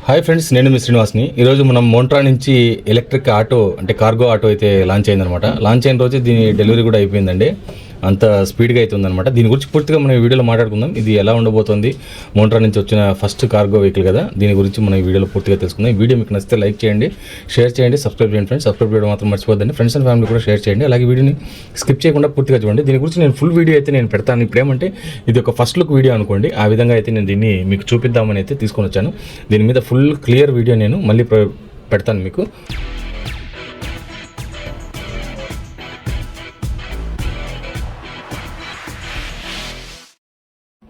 Hi friends, నేను మీ శ్రీనివాస్ని. ఈరోజు మనం మోంట్రా నుంచి ఎలక్ట్రిక్ ఆటో అంటే కార్గో ఆటో అయితే లాంచ్ అయిందనమాట. లాంచ్ అయిన రోజు దీని డెలివరీ కూడా అయిపోయిందండి. అంత స్పీడ్గా అవుతుందన్నమాట. దీని గురించి పూర్తిగా మనం ఈ వీడియోలో మాట్లాడుకుందాం. ఇది ఎలా ఉండబోతుంది, మోంట్రా నుంచి వచ్చిన ఫస్ట్ కార్గో వెహికల్ కదా, దీని గురించి మనం ఈ వీడియోలో పూర్తిగా తెలుసుకుందాం. ఈ వీడియో మీకు నచ్చితే లైక్ చేయండి, షేర్ చేయండి, సబ్స్క్రైబ్ చేయండి ఫ్రెండ్స్. సబ్స్క్రైబ్ చేయడం మాత్రం మర్చిపోద్దండి. ఫ్రెండ్స్ అండ్ ఫ్యామిలీ కూడా షేర్ చేయండి. అలాగే వీడియోని స్కిప్ చేయకుండా పూర్తిగా చూడండి. దీని గురించి నేను ఫుల్ వీడియో అయితే నేను పెడతాను. ఇప్పుడు ఏమంటే ఇది ఒక ఫస్ట్ లుక్ వీడియో అనుకోండి, ఆ విధంగా అయితే నేను దీన్ని మీకు చూపిద్దామని అయితే తీసుకొని వచ్చాను. దీని మీద ఫుల్ క్లియర్ వీడియో నేను మళ్ళీ పెడతాను మీకు.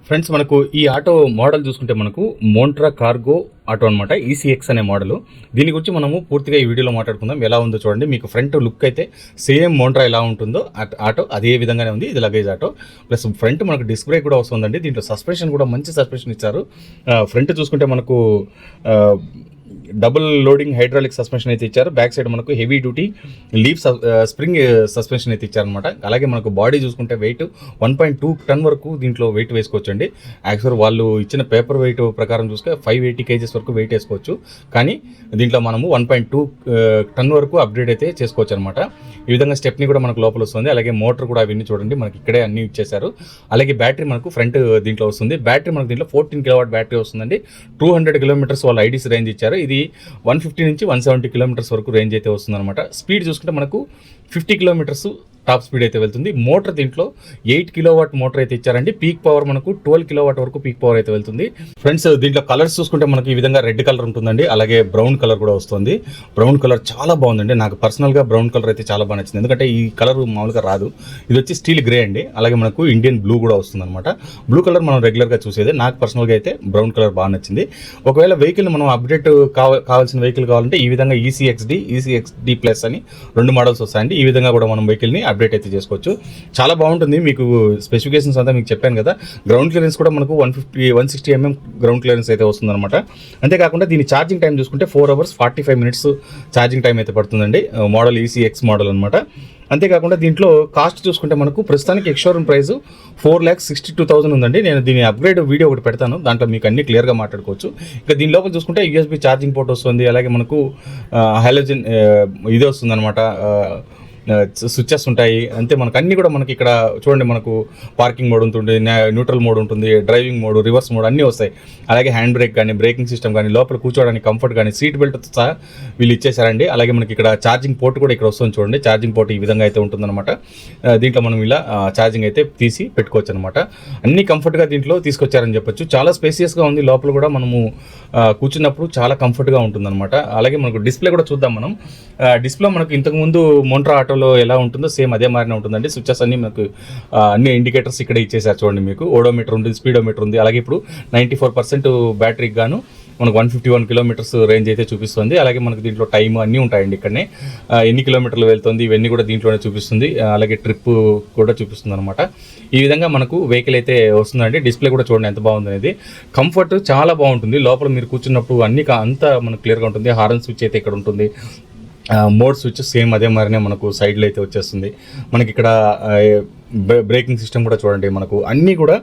ఫ్రెండ్స్, మనకు ఈ ఆటో మోడల్ చూసుకుంటే మనకు మోంట్రా కార్గో ఆటో అనమాట, ECX అనే మోడల్. దీని గురించి మనము పూర్తిగా ఈ వీడియోలో మాట్లాడుకుందాం. ఎలా ఉందో చూడండి. మీకు ఫ్రంట్ లుక్ అయితే సేమ్ మోంట్రా ఎలా ఉంటుందో ఆటో అదే విధంగానే ఉంది. ఇది లగేజ్ ఆటో ప్లస్ ఫ్రంట్ మనకు డిస్క్ బ్రేక్ కూడా వస్తుందండి. దీంట్లో సస్పెన్షన్ కూడా మంచి సస్పెన్షన్ ఇచ్చారు. ఫ్రంట్ చూసుకుంటే మనకు డబుల్ లోడింగ్ హైడ్రాలిక్ సస్పెన్షన్ అయితే ఇచ్చారు. బ్యాక్ సైడ్ మనకు heavy duty leave spring suspension అయితే ఇచ్చారనమాట. అలాగే మనకు బాడీ చూసుకుంటే వెయిట్ 1.2 టన్ వరకు దీంట్లో వెయిట్ వేసుకోవచ్చు అండి. యాక్చువల్ వాళ్ళు ఇచ్చిన పేపర్ వెయిట్ ప్రకారం చూస్తే 580 kgs వరకు వెయిట్ వేసుకోవచ్చు. కానీ దీంట్లో మనము 1.2 టన్ వరకు అప్గ్రేడ్ అయితే చేసుకోవచ్చు అనమాట. ఈ విధంగా స్టెప్ని కూడా మనకు లోపల వస్తుంది. అలాగే మోటార్ కూడా అవన్నీ చూడండి మనకి ఇక్కడే అన్ని ఇచ్చేసారు. అలాగే బ్యాటరీ మనకు ఫ్రంట్ దీంట్లో వస్తుంది. బ్యాటరీ మనకు దీంట్లో 14 kW బ్యాటరీ వస్తుందండి. 200 kilometers వాళ్ళు ఐడీసీ రేంజ్ ఇచ్చారు. ఇది 150 నుంచి 170 kilometers వరకు రేంజ్ అయితే వస్తుంది అనమాట. స్పీడ్ చూసుకుంటే మనకు 50 kilometers టాప్ స్పీడ్ అయితే వెళ్తుంది. మోటార్ దీంట్లో 8 kW మోటార్ అయితే ఇచ్చారండి. పీక్ పవర్ మనకు 12 kW వరకు పీక్ పవర్ అయితే వెళ్తుంది. ఫ్రెండ్స్, దీంట్లో కలర్స్ చూసుకుంటే మనకి ఈ విధంగా రెడ్ కలర్ ఉంటుందండి. అలాగే బ్రౌన్ కలర్ కూడా వస్తుంది. బ్రౌన్ కలర్ చాలా బాగుందండి. నాకు పర్సనల్గా బ్రౌన్ కలర్ అయితే చాలా బాగా నచ్చింది. ఎందుకంటే ఈ కలర్ మామూలుగా రాదు. ఇది వచ్చి స్టీల్ గ్రే అండి. అలాగే మనకు ఇండియన్ బ్లూ కూడా వస్తుంది అనమాట. బ్లూ కలర్ మనం రెగ్యులర్గా చూసేది. నాకు పర్సనల్గా అయితే బ్రౌన్ కలర్ బాగా నచ్చింది. ఒకవేళ వెహికల్ మనం అప్డేట్ కావాల్సిన వెహికల్ కావాలంటే ఈ విధంగా ECXD ప్లస్ అని 2 మోడల్స్ వస్తాయండి. ఈ విధంగా కూడా మనం వెహికల్ని అప్డేట్ అయితే చేసుకోవచ్చు. చాలా బాగుంటుంది. మీకు స్పెసిఫికేషన్స్ అంతా మీకు చెప్పాను కదా. గ్రౌండ్ క్లియరెన్స్ కూడా మనకు 160 mm గ్రౌండ్ క్లియరెన్స్ అయితే వస్తుందన్నమాట. అంతేకాకుండా దీని ఛార్జింగ్ టైం చూసుకుంటే 4 hours 45 minutes ఛార్జింగ్ టైం అయితే పడుతుందండి. మోడల్ ECX మోడల్ అనమాట. అంతేకాకుండా దీంట్లో కాస్ట్ చూసుకుంటే మనకు ప్రస్తుతానికి ఎక్స్షోరూమ్ ప్రైస్ 4,62,000 ఉందండి. నేను దీని అప్గ్రేడ్ వీడియో ఒకటి పెడతాను, దాంట్లో మీకు అన్ని క్లియర్గా మాట్లాడుకోవచ్చు. ఇంకా దీని లోపల చూసుకుంటే USB ఛార్జింగ్ పోర్ట్ వస్తుంది. అలాగే మనకు హాలోజన్ ఇది వస్తుంది అనమాట, స్విచ్చెస్ ఉంటాయి. అంతే మనకు అన్ని కూడా మనకి ఇక్కడ చూడండి, మనకు పార్కింగ్ మోడ్ ఉంటుంది, న్యూట్రల్ మోడ్ ఉంటుంది, డ్రైవింగ్ మోడ్, రివర్స్ మోడ్ అన్నీ వస్తాయి. అలాగే హ్యాండ్ బ్రేక్ కానీ, బ్రేకింగ్ సిస్టమ్ కానీ, లోపల కూర్చోవడానికి కంఫర్ట్ కానీ, సీట్ బెల్ట్ సహా వీళ్ళు ఇచ్చేసారండి. అలాగే మనకి ఇక్కడ ఛార్జింగ్ పోర్ట్ కూడా ఇక్కడ వస్తుంది చూడండి. ఛార్జింగ్ పోర్ట్ ఈ విధంగా అయితే ఉంటుందన్నమాట. దీంట్లో మనం ఇలా ఛార్జింగ్ అయితే తీసి పెట్టుకోవచ్చు అనమాట. అన్ని కంఫర్ట్గా దీంట్లో తీసుకొచ్చారని చెప్పొచ్చు. చాలా స్పేసియస్గా ఉంది. లోపల కూడా మనము కూర్చున్నప్పుడు చాలా కంఫర్ట్గా ఉంటుందన్నమాట. అలాగే మనకు డిస్ప్లే కూడా చూద్దాం మనం. డిస్ప్లే మనకు ఇంతకుముందు మోంట్రా ఆటోలో ఎలా ఉంటుందో సేమ్ అదే మారినే ఉంటుందండి. స్విచ్చెస్ అన్ని మనకు అన్ని ఇండికేటర్స్ ఇక్కడ ఇచ్చేసారు చూడండి. మీకు ఓడోమీటర్ ఉంది, స్పీడోమీటర్ ఉంది. అలాగే ఇప్పుడు 94% బ్యాటరీకి గాను మనకు 151 kilometers రేంజ్ అయితే చూపిస్తుంది. అలాగే మనకు దీంట్లో టైమ్ అన్నీ ఉంటాయండి. ఇక్కడనే ఎన్ని కిలోమీటర్లు వెళ్తుంది ఇవన్నీ కూడా దీంట్లోనే చూపిస్తుంది. అలాగే ట్రిప్ కూడా చూపిస్తుంది అనమాట. ఈ విధంగా మనకు వెహికల్ అయితే వస్తుందండి. డిస్ప్లే కూడా చూడండి ఎంత బాగుంది అనేది. కంఫర్ట్ చాలా బాగుంటుంది. లోపల మీరు కూర్చున్నప్పుడు అన్ని అంతా మనకు క్లియర్గా ఉంటుంది. హారన్ స్విచ్ అయితే ఇక్కడ ఉంటుంది. మోడ్ స్విచ్ సేమ్ అదే మారినే మనకు సైడ్లో అయితే వచ్చేస్తుంది. మనకి ఇక్కడ బ్రేకింగ్ సిస్టమ్ కూడా చూడండి. మనకు అన్నీ కూడా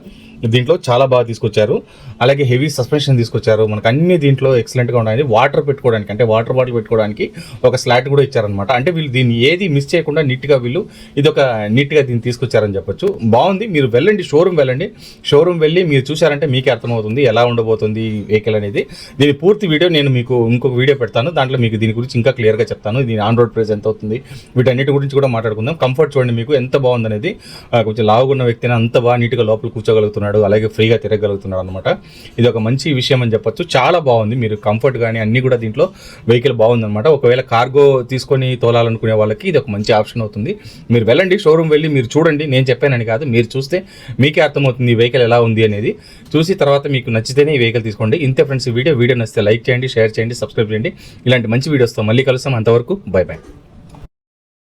దీంట్లో చాలా బాగా తీసుకొచ్చారు. అలాగే హెవీ సస్పెన్షన్ తీసుకొచ్చారు. మనకు అన్ని దీంట్లో ఎక్సలెంట్గా ఉన్నాయి. వాటర్ పెట్టుకోవడానికి అంటే వాటర్ బాటిల్ పెట్టుకోవడానికి ఒక స్లాట్ కూడా ఇచ్చారనమాట. అంటే వీళ్ళు దీన్ని ఏది మిస్ చేయకుండా నీట్గా వీళ్ళు ఇదొక నీట్గా దీన్ని తీసుకొచ్చారని చెప్పొచ్చు. బాగుంది. మీరు వెళ్ళండి, షోరూమ్ వెళ్ళండి. షోరూమ్ వెళ్ళి మీరు చూసారంటే మీకే అర్థమవుతుంది ఎలా ఉండబోతుంది ఈ వెహికల్ అనేది. దీని పూర్తి వీడియో నేను మీకు ఇంకొక వీడియో పెడతాను. దాంట్లో మీకు దీని గురించి ఇంకా క్లియర్గా చెప్తాను. దీని ఆన్ రోడ్ ప్రైస్ ఎంత అవుతుంది, వీటన్నిటి గురించి కూడా మాట్లాడుకుందాం. కంఫర్ట్ చూడండి మీకు ఎంత బాగుంది అనేది. కొంచెం లావుగున్న వ్యక్తిని అంత బాగా నీట్గా లోపల కూర్చోగలుగుతున్నాడు. అలాగే ఫ్రీగా తిరగలుగుతున్నాడు అనమాట. ఇది ఒక మంచి విషయం అని చెప్పొచ్చు. చాలా బాగుంది. మీరు కంఫర్ట్ కానీ అన్ని కూడా దీంట్లో వెహికల్ బాగుందన్నమాట. ఒకవేళ కార్గో తీసుకొని తోలాలనుకునే వాళ్ళకి ఇది ఒక మంచి ఆప్షన్ అవుతుంది. మీరు వెళ్ళండి, షోరూమ్ వెళ్ళి మీరు చూడండి. నేను చెప్పానని కాదు, మీరు చూస్తే మీకే అర్థమవుతుంది ఈ వెహికల్ ఎలా ఉంది అనేది. చూసి తర్వాత మీకు నచ్చితేనే ఈ వెహికల్ తీసుకోండి. ఇంతే ఫ్రెండ్స్, ఈ వీడియో నచ్చితే లైక్ చేయండి, షేర్ చేయండి, సబ్స్క్రైబ్ చేయండి. ఇలాంటి మంచి వీడియోస్తో మళ్ళీ కలుస్తాం. అంతవరకు బై బై.